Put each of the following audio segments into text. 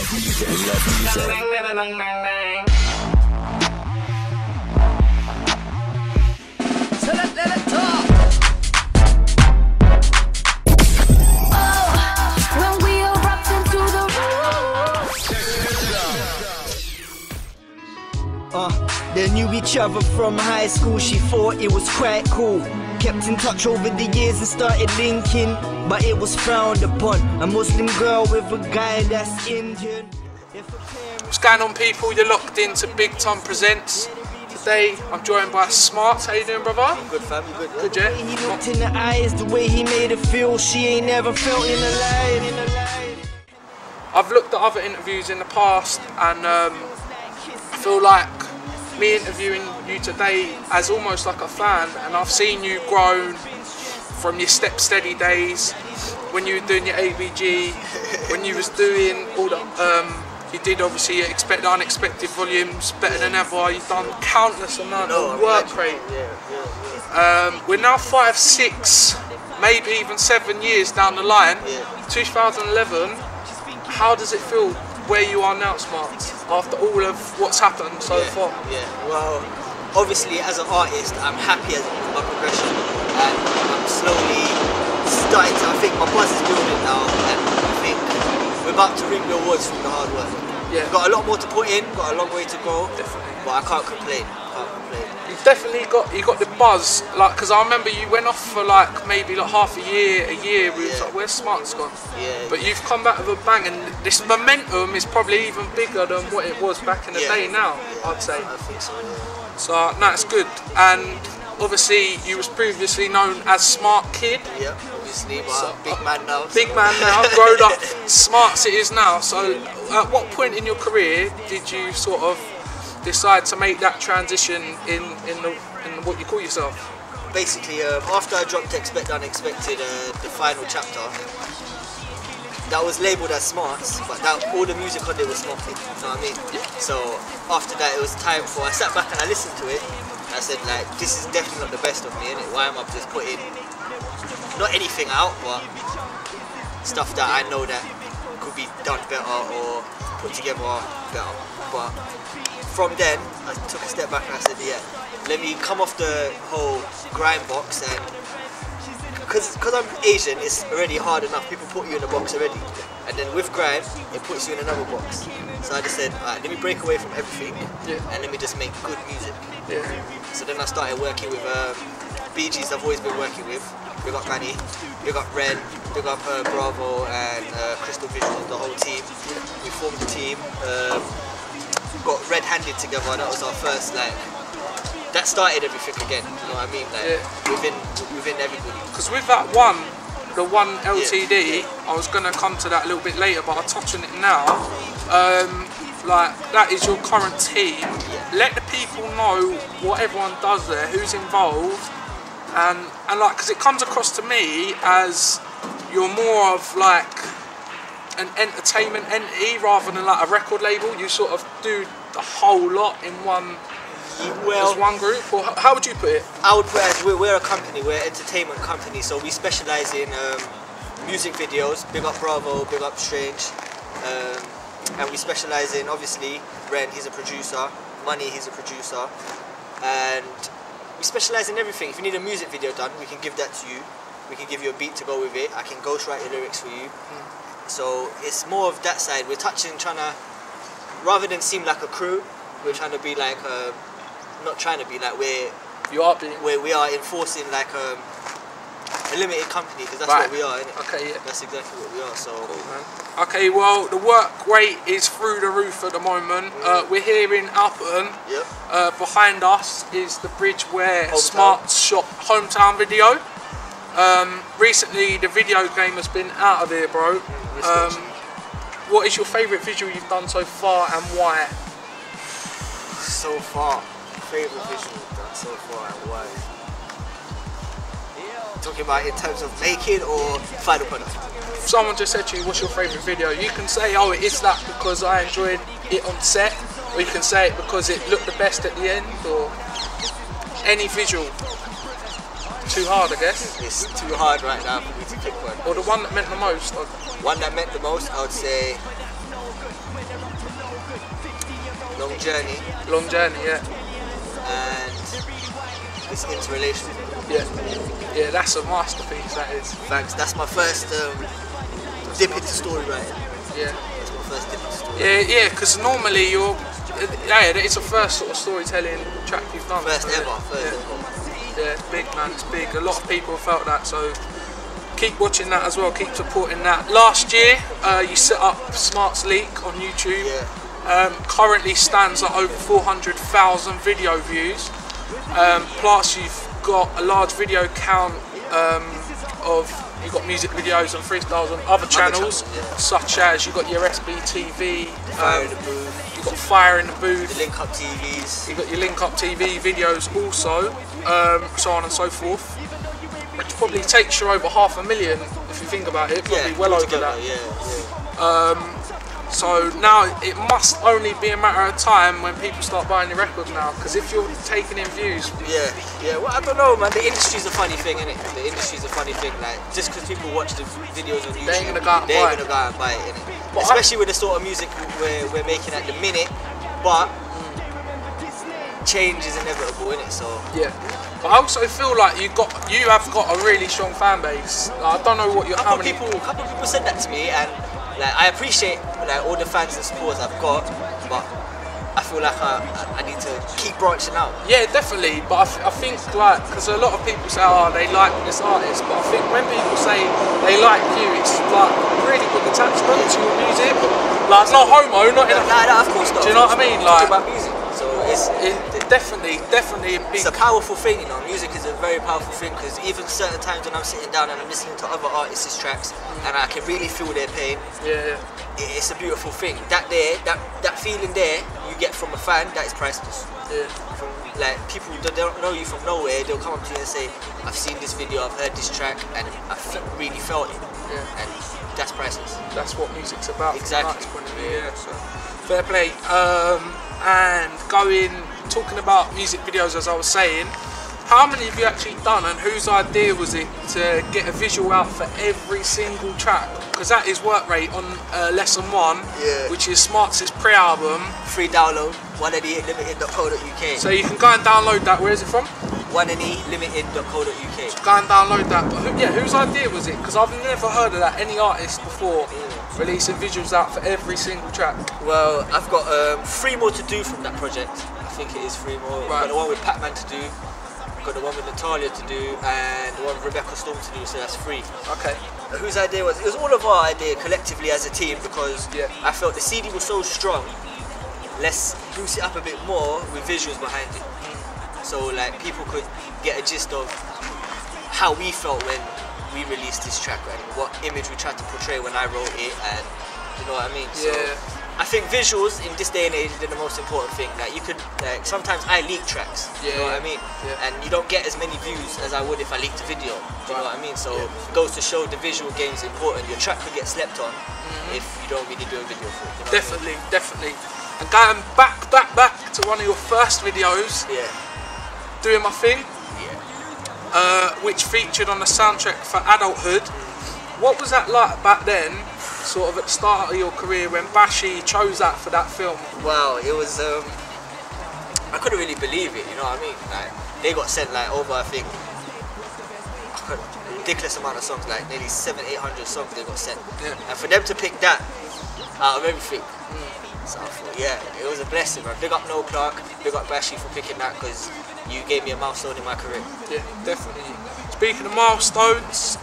So let it talk. When we erupt into the They knew each other from high school. She thought it was quite cool. Kept in touch over the years and started linking, but it was frowned upon. A Muslim girl with a guy that's Indian. What's going on, people? You're locked into Big Tonne Presents. Today I'm joined by Smartz. How you doing, brother? I'm good, fam. You good? Good, yeah? He looked in the eyes, the way he made her feel. She ain't never felt in her life. I've looked at other interviews in the past, and I feel like me interviewing you today as almost like a fan, and I've seen you grown from your Step Steady days, when you were doing your ABG, when you was doing all the you did obviously Expect the Unexpected volumes, Better Than Ever. You've done countless amount of work rate. We're now 5, 6, maybe even 7 years down the line. 2011. How does it feel where you are now, Smartz, after all of what's happened so far? Well, obviously as an artist, I'm happy as my progression, and I'm slowly starting to, I think my buzz is building now, and I think we're about to reap the awards from the hard work. We've got a lot more to put in, got a long way to go, but I can't complain. You've definitely got the buzz, like, because I remember you went off for like maybe like half a year. We was like, where's Smartz gone? But you've come back with a bang, and this momentum is probably even bigger than what it was back in the day now, I'd say. I think so, So that's good. And obviously you was previously known as Smart Kid. Yeah, obviously, but big man now. Big man now, grown up. Smartz it is now. So at what point in your career did you sort of decide to make that transition in what you call yourself? Basically, after I dropped Expect the Unexpected, the final chapter, that was labelled as Smartz, but all the music on it was Smartz, you know what I mean? So after that, it was time for, I sat back and I listened to it, and I said, like, this is definitely not the best of me, innit? Why am I just putting, not anything out, but stuff that I know that could be done better or put together better. But from then, I took a step back and I said, let me come off the whole grime box, and because I'm Asian, it's already hard enough. People put you in a box already, and then with grime, it puts you in another box. So I just said, alright, let me break away from everything, and let me just make good music. So then I started working with BGs I've always been working with. We got Manny, we got Ren, we got Bravo and Crystal Visual, the whole team. We formed a team. Got red-handed together. That was our first, like, that started everything again. You know what I mean? Like within everybody. Because with that the one LTD, I was gonna come to that a little bit later, but I'll touch on it now. Like, that is your current team. Let the people know what everyone does there, who's involved, and like, because it comes across to me as you're more of like an entertainment entity rather than like a record label. You sort of do the whole lot in one, as one group, or how would you put it? I would put it as we're a company, we're an entertainment company, so we specialise in music videos. Big up Bravo, big up Strange, and we specialise in, obviously, Ren, he's a producer, Money, he's a producer, and we specialise in everything. If you need a music video done, we can give that to you. We can give you a beat to go with it. I can ghostwrite your lyrics for you. So it's more of that side. We're trying to, rather than seem like a crew, we're trying to be like, not trying to be like, we are enforcing like a limited company, because that's what we are, innit? Okay, that's exactly what we are. So cool, man. Okay, well, the work rate is through the roof at the moment. We're here in Alperton. Behind us is the bridge where Smartz shot Hometown video. Recently the video game has been out of here, bro. What is your favourite visual you've done so far, and why? So far, favourite visual you've done so far, and why? Talking about in terms of making or final product? If someone just said to you, what's your favourite video? You can say, oh, it is that because I enjoyed it on set, or you can say it because it looked the best at the end, or any visual. Too hard, I guess. It's too hard right now for me to pick one. Or the one that meant the most. One that meant the most, I would say Long Journey. Long Journey, yeah. And this Interrelation. Yeah. Yeah, that's a masterpiece, that is. Thanks. That's my first dip into story writing. Yeah. That's my first dip into story. Yeah, because normally it's a first sort of storytelling track you've done. First so, ever. Yeah, it's big, man. It's big. A lot of people felt that, so keep watching that as well. Keep supporting that. Last year, you set up Smartz Leak on YouTube. Yeah. Currently stands at over 400,000 video views. Plus, you've got a large video count you've got music videos and freestyles on other channels, such as you've got your SBTV, Fire in the Booth. you've got Fire in the Booth, The Link Up TVs. you've got your Link Up TV videos also, so on and so forth. Which probably takes you over 500,000 if you think about it, probably well over that. So now it must only be a matter of time when people start buying your records now, because if you're taking in views. Yeah. Well, I don't know, man. The industry's a funny thing, innit? The industry's a funny thing. Like, just because people watch the videos on YouTube, They ain't gonna go and buy it, innit? Especially with the sort of music we're making at the minute, but change is inevitable, innit? So Yeah. But I also feel like you have got a really strong fan base. Like, I don't know what a couple of people said that to me, and like I appreciate like all the fans and supporters I've got, but I feel like I need to keep branching out. Yeah, definitely. But I think like, because a lot of people say, oh, they like this artist, but I think when people say they like you, it's like a really big attachment to your music. Like, not homo, not in a... No, of course not. Do you know what I mean? Like, about music. So it's definitely a big... It's a powerful thing, you know. Music is a very powerful thing, because even certain times when I'm sitting down and I'm listening to other artists' tracks and I can really feel their pain. Yeah. It's a beautiful thing. That feeling there you get from a fan, that is priceless. Yeah. From like people that don't know you from nowhere, they'll come up to you and say, "I've seen this video, I've heard this track, and I really felt it." Yeah. And that's priceless. That's what music's about. Exactly. From an artist's point of view, yeah. So fair play. And talking about music videos, as I was saying, how many have you actually done, and whose idea was it to get a visual out for every single track? Because that is work rate on lesson 1, which is Smartz's pre-album. Free download, 1NElimited.co.uk. So you can go and download that. Where is it from? 1NElimited.co.uk. Go and download that. But whose idea was it? Because I've never heard of that, any artist before releasing visuals out for every single track. Well, I've got 3 more to do from that project. I think it is 3 more. I've got the one with Pac-Man to do, got the one with Natalia to do, and the one with Rebecca Storm to do, so that's 3. Okay. Whose idea was it? It was all of our idea collectively as a team, because I felt the CD was so strong, let's boost it up a bit more with visuals behind it. So like people could get a gist of how we felt when we released this track and what image we tried to portray when I wrote it, and you know what I mean? So I think visuals in this day and age are the most important thing. Like you could, like sometimes I leak tracks, you know what I mean? And you don't get as many views as I would if I leaked a video, do you know what I mean? So it goes to show the visual game is important. Your track could get slept on if you don't really do a video for it. You know Definitely, definitely. And going back to one of your first videos, Doing My Thing, which featured on the soundtrack for Adulthood. What was that like back then, sort of at the start of your career, when Bashi chose that for that film? Wow, it was, I couldn't really believe it, you know what I mean? Like, they got sent like over, I think, a ridiculous amount of songs, like nearly 700-800 songs they got sent. And for them to pick that out of everything, so I thought, it was a blessing, man. Big up Noel Clark, big up Bashi for picking that, because you gave me a milestone in my career. Yeah, definitely. Speaking of milestones,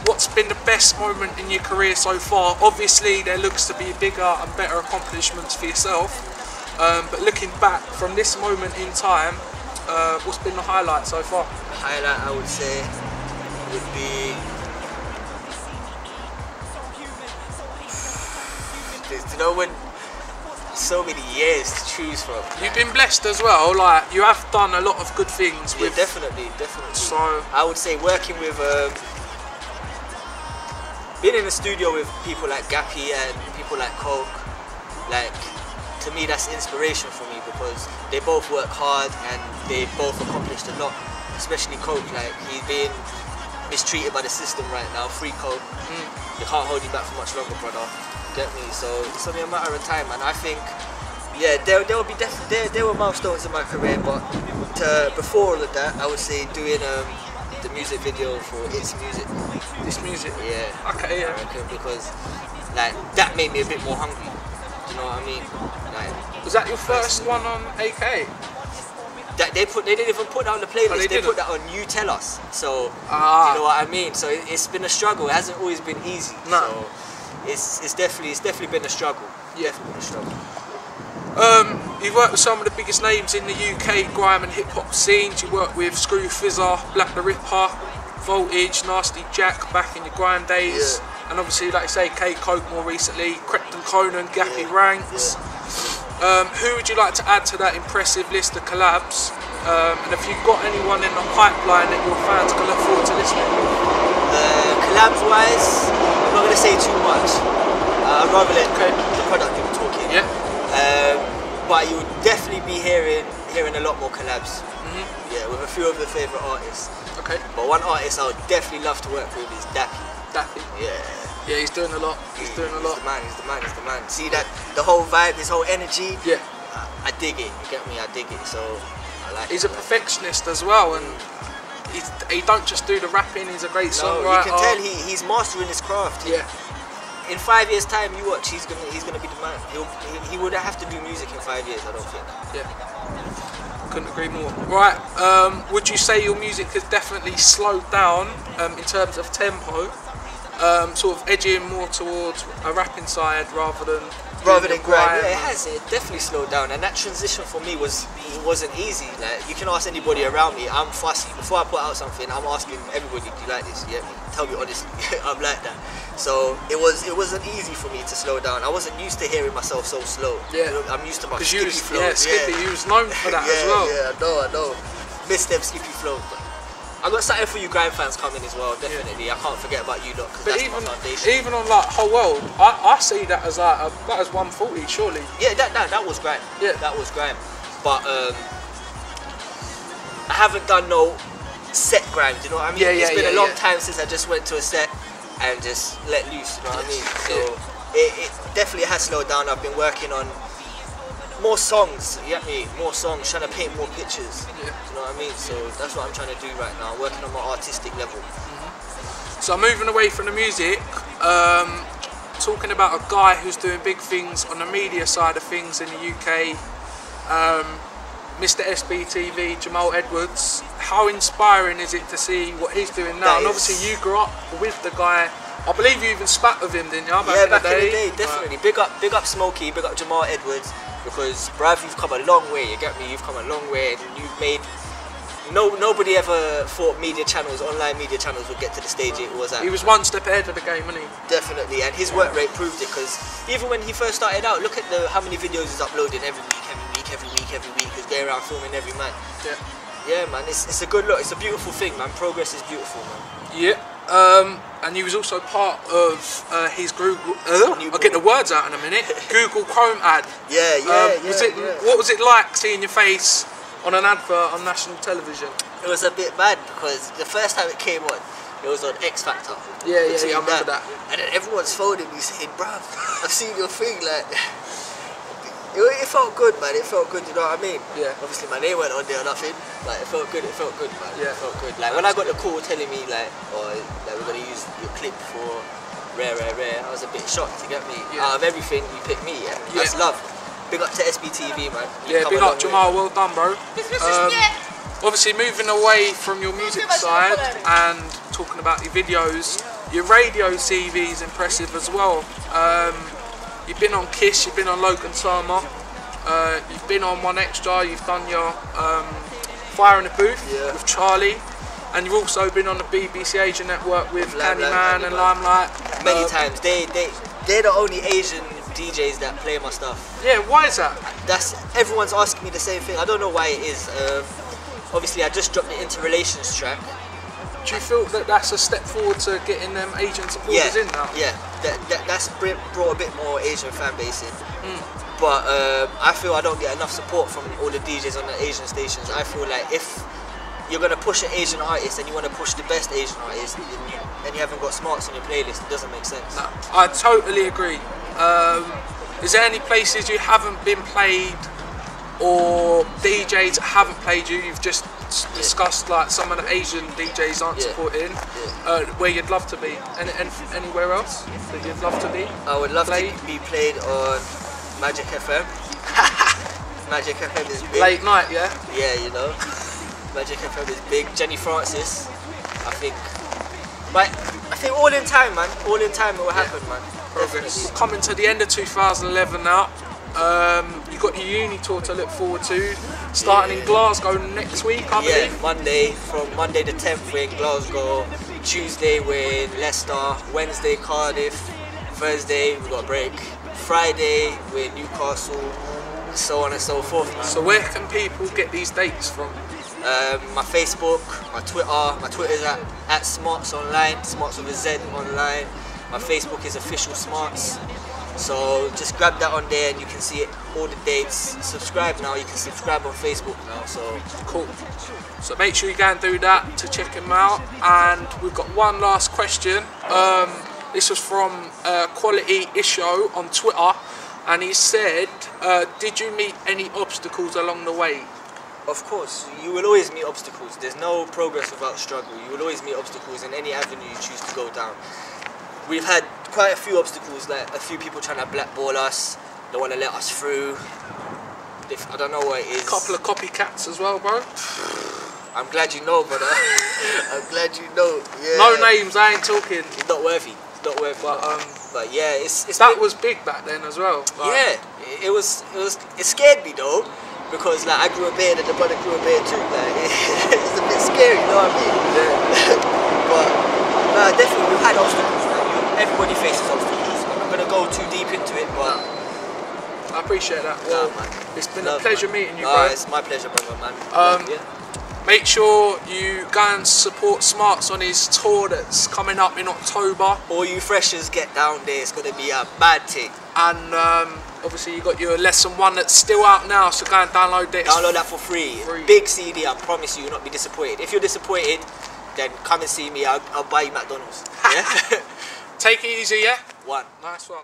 what's been the best moment in your career so far? Obviously, there looks to be bigger and better accomplishments for yourself, but looking back from this moment in time, what's been the highlight so far? The highlight, I would say, would be, you know, when so many years to choose from. You've been blessed as well, like you have done a lot of good things with... definitely. So I would say working with, being in the studio with people like Gappy and people like Coke, like, to me that's inspiration for me, because they both work hard and they both accomplished a lot, especially Coke. Like, he's being mistreated by the system right now. Free Coke. You can't hold him back for much longer, brother. Get me? So it's only a matter of time, and I think, yeah, there will be definitely there were milestones in my career, but before all of that, I would say doing the music video for It's Music. This music. Yeah. Okay. Yeah. I reckon, because like that made me a bit more hungry. Do you know what I mean? Like, Was that your first one on AK? that they didn't even put that on the playlist. Oh, they put that on You Tell Us. So you know what I mean. So it's been a struggle. It hasn't always been easy. No. So it's definitely been a struggle. Yeah. Definitely been a struggle. You worked with some of the biggest names in the UK grime and hip hop scenes. You worked with Screw Fizzer, Black the Ripper, Voltage, Nasty Jack back in your grime days, and obviously, like I say, K Coke more recently, Krypton Conan, Gappy Ranks. Who would you like to add to that impressive list of collabs? And if you've got anyone in the pipeline that your fans can look forward to listening to? Collabs wise, I'm not going to say too much. I'd rather let the product do the talking. Yeah. But you would definitely be hearing a lot more collabs. Yeah, with a few of the favourite artists. Okay. But one artist I would definitely love to work with is Dappy. Dappy. Yeah. Yeah, he's doing a lot. He's doing a lot. He's the man. See that, the whole vibe, his whole energy. Yeah. I dig it. You get me? I dig it. So I like. He's a perfectionist as well, and he don't just do the rapping. He's a great songwriter. You can tell he's mastering his craft. Yeah. In 5 years' time, you watch. He's gonna be the man. He would have to do music in 5 years. I don't think. Yeah. Couldn't agree more. Right. Would you say your music has definitely slowed down in terms of tempo? Sort of edging more towards a rapping side rather than grime. Yeah, it has. It definitely slowed down, and that transition for me wasn't easy. Like, you can ask anybody around me. I'm fussy. Before I put out something, I'm asking everybody, "Do you like this?" Yeah, tell me honestly. I'm like that. So it wasn't easy for me to slow down. I wasn't used to hearing myself so slow. Yeah. I'm used to my skippy flow. Yeah, Skippy. You was known for that as well. Yeah, I know. Miss them skippy flow. I got something for you grime fans coming as well, definitely. I can't forget about you lot, because that's my foundation. Even on like whole world, I see that as like that as 140 surely. Yeah, that was grime. Yeah, that was grime. But I haven't done no set grime. Do you know what I mean? It's been a long time since I just went to a set and just let loose. You know what I mean? So it definitely has slowed down. I've been working on more songs, you get me? More songs, trying to paint more pictures. Yeah. You know what I mean? So that's what I'm trying to do right now, working on my artistic level. So moving away from the music, talking about a guy who's doing big things on the media side of things in the UK, Mr. SBTV, Jamal Edwards. How inspiring is it to see what he's doing now? And obviously you grew up with the guy. I believe you even spat with him, didn't you? Back in the day, definitely. Big up Smokey, big up Jamal Edwards, because bruv, you've come a long way. You get me? You've come a long way, and you've made. Nobody ever thought media channels, online media channels, would get to the stage it was at. He was one step ahead of the game, wasn't he? Definitely, and his work rate proved it. Because even when he first started out, look at how many videos he's uploading every week. He's going around filming every man. Yeah. Yeah, man. It's a good look. It's a beautiful thing, man. Progress is beautiful, man. Yeah. And he was also part of his Google. I'll get the words out in a minute. Google Chrome ad. What was it like seeing your face on an advert on national television? It was a bit bad, because the first time it came on, it was on X Factor. Yeah, I remember that. And then everyone's phoning me saying, "Bruv, I've seen your thing." Like, it felt good, man. It felt good. You know what I mean? Yeah. Obviously, my name went on there or nothing. Like, it felt good. It felt good, man. Yeah. It felt good. Like when I got the call telling me like, we're gonna use your clip for Rare. I was a bit shocked. You get me? Yeah. Out of everything, you picked me. Yeah. That's love. Big up to SBTV, man. Yeah, big up Jamal, well done, bro. Obviously, moving away from your music side and talking about your videos, your radio CV is impressive as well. You've been on Kiss, you've been on Logan Sama, you've been on One Extra, you've done your Fire in the Booth with Charlie, and you've also been on the BBC Asian Network with Candyman and Limelight. Many times. They're the only Asian DJs that play my stuff. Yeah, why is that? Everyone's asking me the same thing. I don't know why it is. Obviously, I just dropped the Interrelations track. Do you feel that that's a step forward to getting them Asian supporters in now? Yeah, that's brought a bit more Asian fan base in. But I feel I don't get enough support from all the DJs on the Asian stations. I feel like if you're going to push an Asian artist and you want to push the best Asian artist and you haven't got Smartz on your playlist, it doesn't make sense. No, I totally agree. Is there any places you haven't been played, or DJs that haven't played you? You've just discussed like some of the Asian DJs aren't supporting. Where you'd love to be? Anywhere else that you'd love to be? I would love to be played on Magic FM. Magic FM is big. Late night, yeah? Yeah, you know. Magic FM is big. Jenny Francis, I think. But I think all in time, man. All in time it will happen, man. Progress. Coming to the end of 2011 now. You've got your uni tour to look forward to. Starting in Glasgow next week, I believe. Yeah, Monday. From Monday the 10th we're in Glasgow. Tuesday we're in Leicester. Wednesday Cardiff. Thursday we've got a break. Friday we're in Newcastle. So on and so forth, man. So where can people get these dates from? My Facebook, my Twitter. My Twitter is at Smartz online. Smartz with a Z online. My Facebook is official Smartz. So just grab that on there and you can see it, all the dates. Subscribe now. You can subscribe on Facebook now. So cool. So make sure you go and do that to check him out. And we've got one last question. This was from Quality Isho on Twitter. And he said, did you meet any obstacles along the way? Of course, you will always meet obstacles. There's no progress without struggle. You will always meet obstacles in any avenue you choose to go down. We've had quite a few obstacles, like a few people trying to blackball us. Don't want to let us through. I don't know what it is. A couple of copycats as well, bro. I'm glad you know, brother. I'm glad you know. Yeah. No names, I ain't talking. It's not worthy. It's not worthy. But yeah, it's that was big back then as well. Like, yeah, it scared me though, because like I grew a beard and the brother grew a beard too. Like it's a bit scary, you know what I mean? Yeah. But definitely we've had obstacles. Like, everybody faces obstacles. I'm not gonna go too deep into it, but I appreciate that. Well, man. It's been a pleasure meeting you, bro. It's my pleasure, brother, man. Make sure you go and support Smartz on his tour that's coming up in October. All you freshers get down there, it's going to be a bad thing. And obviously you got your lesson 1 that's still out now, so go and download it. Download that for free. Big CD, I promise you, you'll not be disappointed. If you're disappointed, then come and see me, I'll buy you McDonald's. Yeah? Take it easy, yeah? One. Nice one.